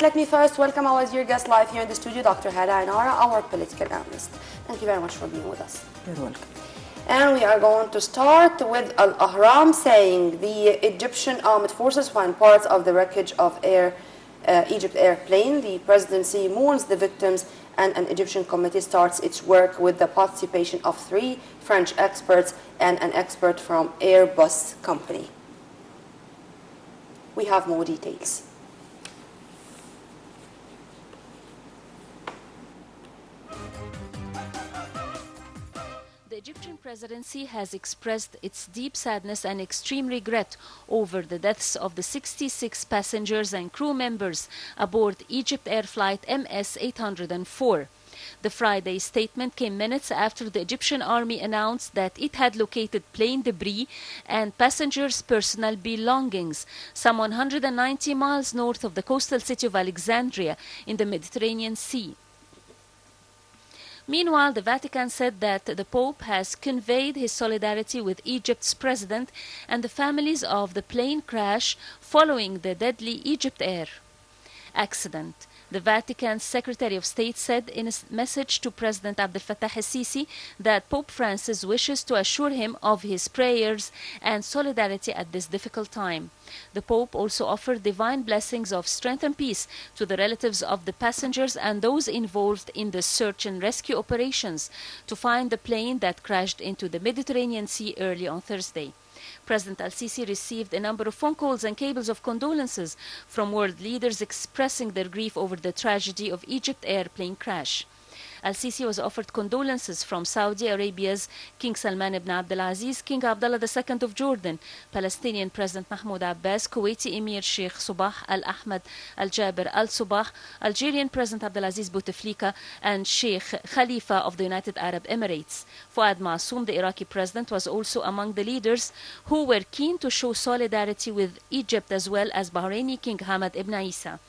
Let me first welcome our dear guest live here in the studio, Dr. Hala Enara, our political analyst. Thank you very much for being with us. You're welcome. And we are going to start with Al-Ahram saying the Egyptian armed forces find parts of the wreckage of Egypt airplane. The presidency mourns the victims and an Egyptian committee starts its work with the participation of 3 French experts and an expert from Airbus company. We have more details. The Egyptian presidency has expressed its deep sadness and extreme regret over the deaths of the 66 passengers and crew members aboard Egypt Air Flight MS-804. The Friday statement came minutes after the Egyptian army announced that it had located plane debris and passengers' personal belongings some 190 miles north of the coastal city of Alexandria in the Mediterranean Sea. Meanwhile, the Vatican said that the Pope has conveyed his solidarity with Egypt's president and the families of the plane crash following the deadly Egypt Air accident. The Vatican's Secretary of State said in a message to President Abdel Fattah el-Sisi that Pope Francis wishes to assure him of his prayers and solidarity at this difficult time. The Pope also offered divine blessings of strength and peace to the relatives of the passengers and those involved in the search and rescue operations to find the plane that crashed into the Mediterranean Sea early on Thursday. President al-Sisi received a number of phone calls and cables of condolences from world leaders expressing their grief over the tragedy of Egypt airplane crash. Al-Sisi was offered condolences from Saudi Arabia's King Salman ibn Abdulaziz, King Abdullah II of Jordan, Palestinian President Mahmoud Abbas, Kuwaiti Emir Sheikh Sabah Al-Ahmad Al-Jaber Al-Sabah, Algerian President Abdulaziz Bouteflika, and Sheikh Khalifa of the United Arab Emirates. Fuad Massoum, the Iraqi president, was also among the leaders who were keen to show solidarity with Egypt, as well as Bahraini King Hamad ibn Isa.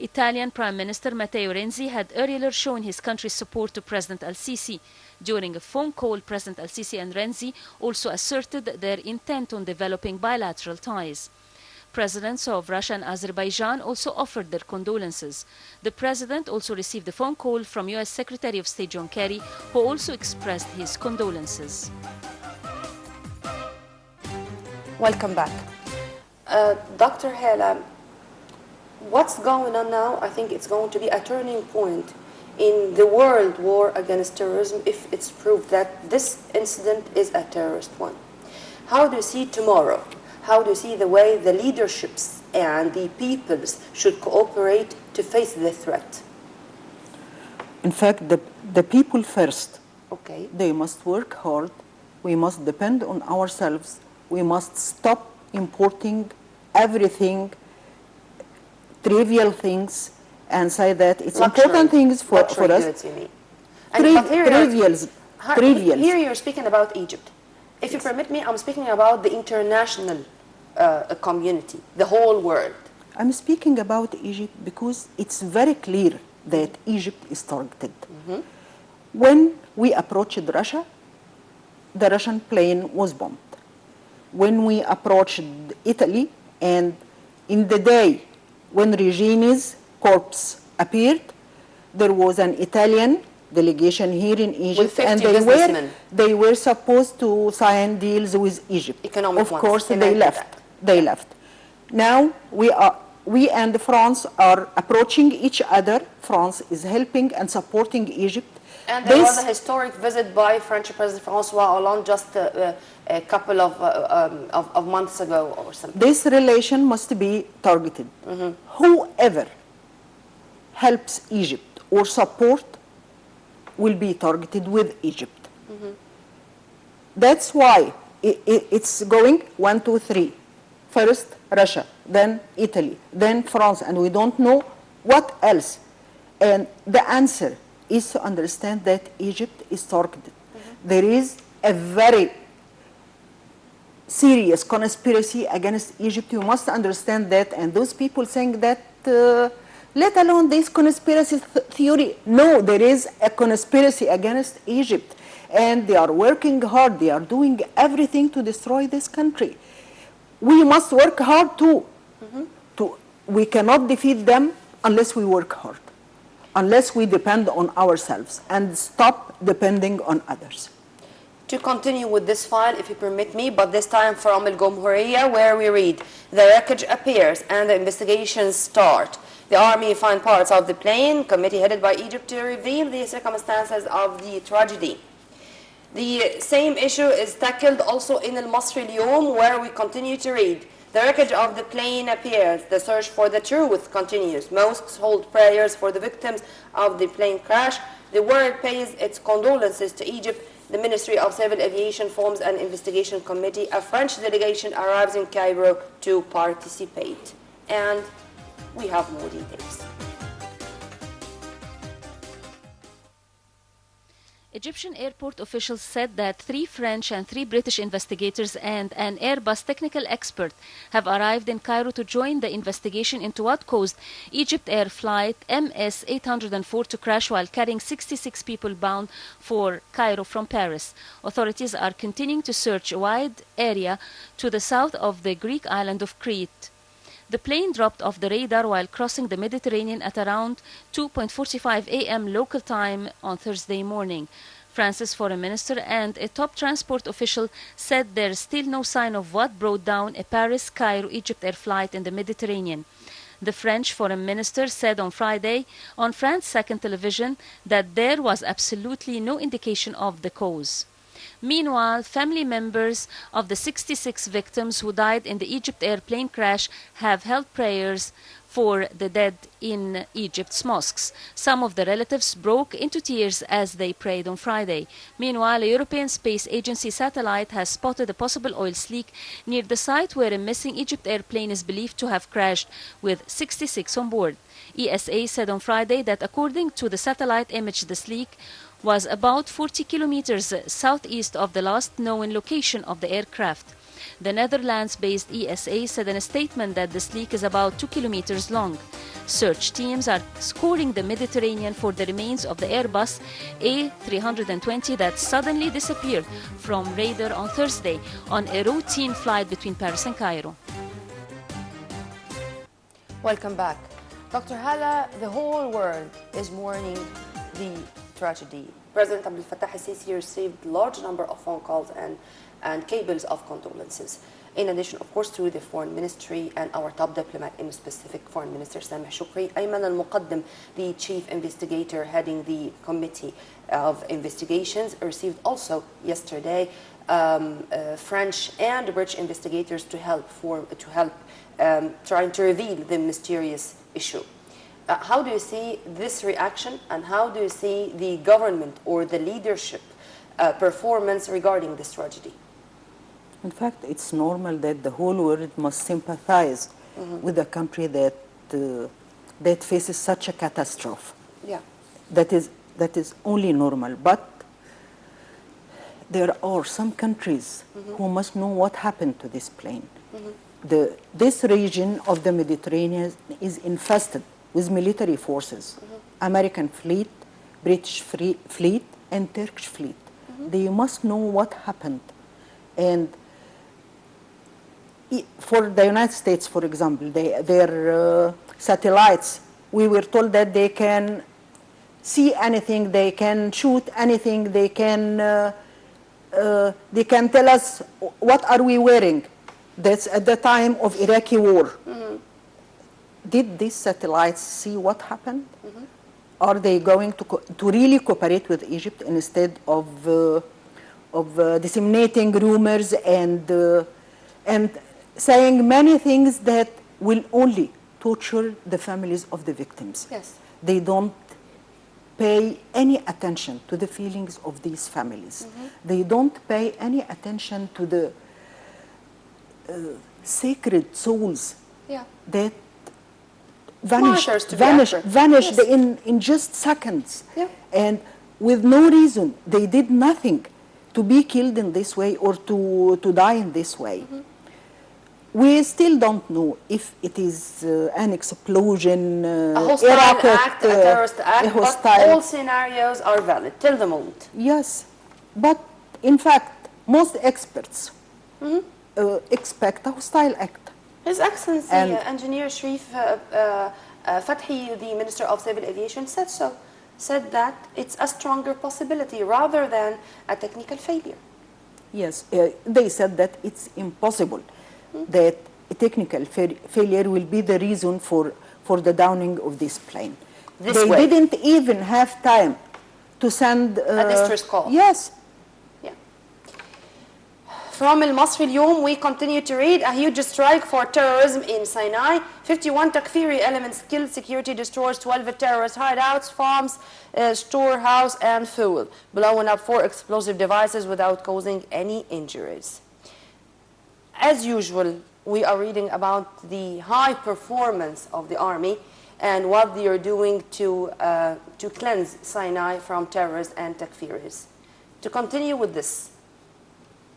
Italian Prime Minister Matteo Renzi had earlier shown his country's support to President al-Sisi. During a phone call, President al-Sisi and Renzi also asserted their intent on developing bilateral ties. Presidents of Russia and Azerbaijan also offered their condolences. The president also received a phone call from U.S. Secretary of State John Kerry, who also expressed his condolences. Welcome back. Dr. Hala, what's going on now? I think it's going to be a turning point in the world war against terrorism if it's proved that this incident is a terrorist one. How do you see tomorrow? How do you see the way the leaderships and the peoples should cooperate to face the threat? In fact, the people first. Okay. They must work hard. We must depend on ourselves. We must stop importing everything, trivial things, and say that it's important things for us. Goods, you mean. Trivials. Here you're speaking about Egypt. If you permit me, I'm speaking about the international community, the whole world. I'm speaking about Egypt because it's very clear that Egypt is targeted. Mm-hmm. When we approached Russia, the Russian plane was bombed. When we approached Italy, and in the day when Regini's corpse appeared, there was an Italian delegation here in Egypt, and they were supposed to sign deals with Egypt. Economic of course, they left. They left. Now we and France are approaching each other. France is helping and supporting Egypt. And there was a historic visit by French President François Hollande just a couple of months ago or something. This relation must be targeted. Mm-hmm. Whoever helps Egypt or support will be targeted with Egypt. Mm-hmm. That's why it's going 1, 2, 3. First Russia, then Italy, then France, and we don't know what else. And the answer is to understand that Egypt is targeted. Mm-hmm. There is a very serious conspiracy against Egypt. You must understand that. And those people saying that, let alone this conspiracy theory. No, there is a conspiracy against Egypt. And they are working hard. They are doing everything to destroy this country. We must work hard too. Mm-hmm. We cannot defeat them unless we work hard, unless we depend on ourselves and stop depending on others. To continue with this file, if you permit me, but this time from El Gomhuriya, where we read, the wreckage appears and the investigations start. The army find parts of the plane, committee headed by Egypt to reveal the circumstances of the tragedy. The same issue is tackled also in El Masri Al-Yawm, where we continue to read, the wreckage of the plane appears, the search for the truth continues. Mosques hold prayers for the victims of the plane crash. The world pays its condolences to Egypt. The Ministry of Civil Aviation forms an investigation committee. A French delegation arrives in Cairo to participate. And we have more details. Egyptian airport officials said that 3 French and 3 British investigators and an Airbus technical expert have arrived in Cairo to join the investigation into what caused Egypt Air flight MS-804 to crash while carrying 66 people bound for Cairo from Paris. Authorities are continuing to search a wide area to the south of the Greek island of Crete. The plane dropped off the radar while crossing the Mediterranean at around 2:45 a.m. local time on Thursday morning. France's foreign minister and a top transport official said there is still no sign of what brought down a Paris-Cairo Egypt Air flight in the Mediterranean. The French foreign minister said on Friday on France 2 television that there was absolutely no indication of the cause. Meanwhile, family members of the 66 victims who died in the Egypt Air plane crash have held prayers for the dead in Egypt's mosques. Some of the relatives broke into tears as they prayed on Friday. Meanwhile, a European Space Agency satellite has spotted a possible oil leak near the site where a missing Egypt Air plane is believed to have crashed with 66 on board. ESA said on Friday that according to the satellite image, this leak was about 40 kilometers southeast of the last known location of the aircraft. The Netherlands-based ESA said in a statement that this leak is about 2 kilometers long. Search teams are scouring the Mediterranean for the remains of the Airbus A320 that suddenly disappeared from radar on Thursday on a routine flight between Paris and Cairo. Welcome back. Dr. Hala, the whole world is mourning the tragedy. President Abdel Fattah al-Sisi received a large number of phone calls and cables of condolences. In addition, of course, to the foreign ministry and our top diplomat, in specific Foreign Minister Sameh Shukri, Ayman al-Muqaddam, the chief investigator heading the committee of investigations, received also yesterday French and British investigators to help trying to reveal the mysterious issue. How do you see this reaction, and how do you see the government or the leadership performance regarding this tragedy? In fact, it's normal that the whole world must sympathize with a country that faces such a catastrophe. Yeah. That is only normal. But there are some countries who must know what happened to this plane. This region of the Mediterranean is infested with military forces, American fleet, British fleet, and Turkish fleet. They must know what happened. And for the United States, for example, their satellites, we were told that they can see anything, they can shoot anything, they can tell us what are we wearing. That's at the time of Iraqi war. Did these satellites see what happened? Are they going to really cooperate with Egypt instead of disseminating rumors and saying many things that will only torture the families of the victims? Yes. They don't pay any attention to the feelings of these families. They don't pay any attention to the sacred souls that vanished Yes. in just seconds. Yeah. And with no reason. They did nothing to be killed in this way or to die in this way. We still don't know if it is an explosion, a hostile act, a terrorist act, but all scenarios are valid till the moment. Yes, but in fact, most experts expect a hostile act. His Excellency, Engineer Sharif Fathi, the Minister of Civil Aviation, said so. Said that it's a stronger possibility rather than a technical failure. Yes, they said that it's impossible that a technical failure will be the reason for the downing of this plane. They didn't even have time to send a distress call. Yes. Yeah. From Al-Masri اليوم, we continue to read a huge strike for terrorism in Sinai. 51 Takfiri elements killed, security destroys 12 terrorist hideouts, farms, storehouse, and fuel, blowing up 4 explosive devices without causing any injuries. As usual, we are reading about the high performance of the army and what they are doing to cleanse Sinai from terrorists and Takfiris. To continue with this,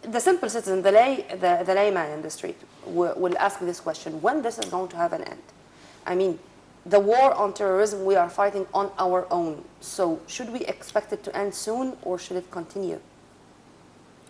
the simple citizen, the layman in the street, will ask this question: when this is going to have an end? I mean, the war on terrorism we are fighting on our own. So should we expect it to end soon, or should it continue?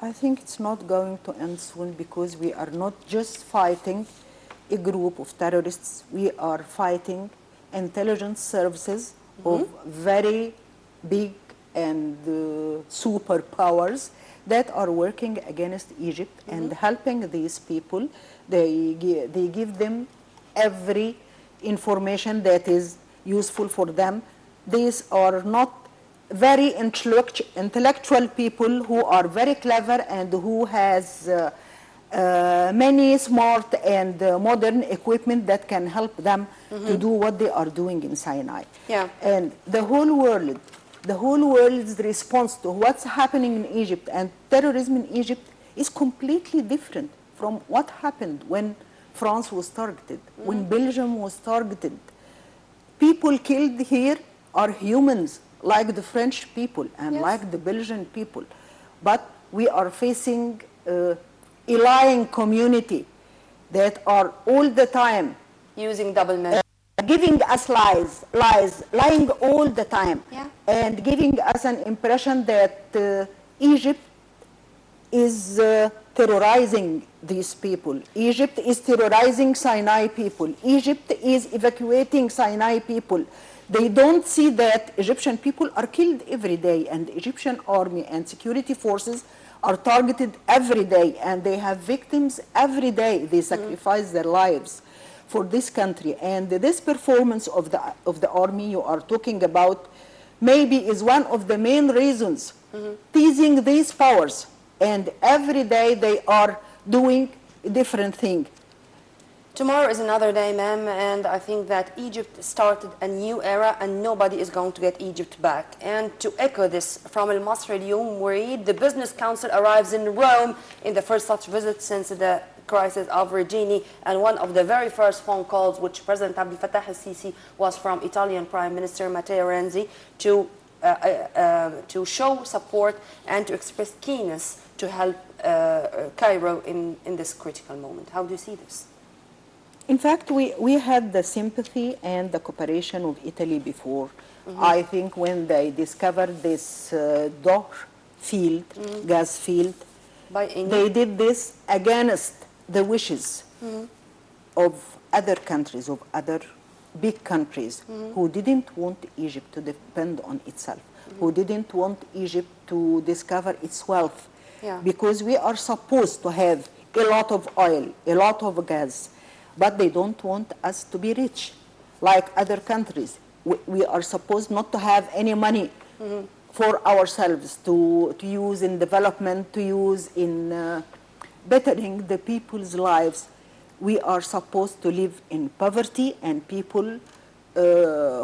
I think it's not going to end soon, because we are not just fighting a group of terrorists. We are fighting intelligence services of very big and superpowers that are working against Egypt and helping these people. They give them every information that is useful for them. These are not very intellectual people who are very clever and who has many smart and modern equipment that can help them to do what they are doing in Sinai. Yeah. And the whole world's response to what's happening in Egypt and terrorism in Egypt is completely different from what happened when France was targeted, when Belgium was targeted. People killed here are humans, like the French people and like the Belgian people. But we are facing a lying community that are all the time using double measure, giving us lies, lying all the time, and giving us an impression that Egypt is terrorizing these people. Egypt is terrorizing Sinai people. Egypt is evacuating Sinai people. They don't see that Egyptian people are killed every day, and the Egyptian army and security forces are targeted every day, and they have victims every day. They sacrifice their lives for this country. And this performance of the army you are talking about maybe is one of the main reasons teasing these powers. And every day they are doing a different thing. Tomorrow is another day, ma'am, and I think that Egypt started a new era and nobody is going to get Egypt back. And to echo this, from Al-Masri اليوم, we read the Business Council arrives in Rome in the first such visit since the crisis of Regini, and one of the very first phone calls which President Abdel Fattah al-Sisi was from Italian Prime Minister Matteo Renzi to show support and to express keenness to help Cairo in this critical moment. How do you see this? In fact, we had the sympathy and the cooperation of Italy before. I think when they discovered this gas field, they did this against the wishes of other countries, of other big countries who didn't want Egypt to depend on itself, who didn't want Egypt to discover its wealth. Because we are supposed to have a lot of oil, a lot of gas, but they don't want us to be rich like other countries. We are supposed not to have any money for ourselves to use in development, to use in bettering the people's lives. We are supposed to live in poverty, and people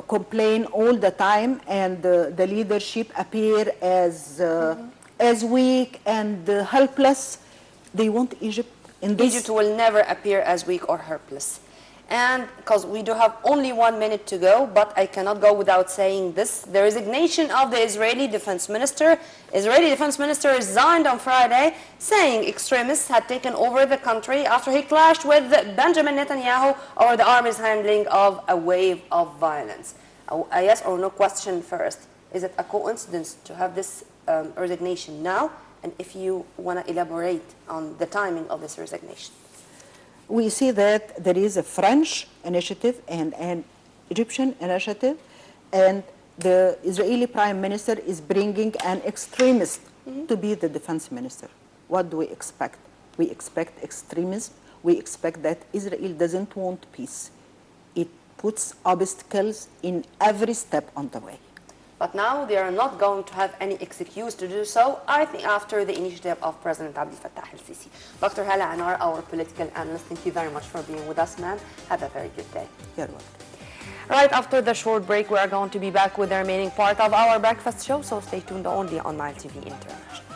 complain all the time, and the leadership appear as weak and helpless. They want Egypt in this. Egypt will never appear as weak or helpless. And because we do have only 1 minute to go, but I cannot go without saying this. The resignation of the Israeli defense minister. Israeli defense minister resigned on Friday, saying extremists had taken over the country after he clashed with Benjamin Netanyahu over the army's handling of a wave of violence. A yes or no question first. Is it a coincidence to have this resignation now? And if you want to elaborate on the timing of this resignation. We see that there is a French initiative and an Egyptian initiative, and the Israeli prime minister is bringing an extremist to be the defense minister. What do we expect? We expect extremism. We expect that Israel doesn't want peace. It puts obstacles in every step on the way. But now they are not going to have any excuse to do so, I think, after the initiative of President Abdel Fattah el-Sisi. Dr. Hala Enara, our political analyst, thank you very much for being with us, ma'am. Have a very good day. You're welcome. Right after the short break, we are going to be back with the remaining part of our breakfast show, so stay tuned only on Nile TV International.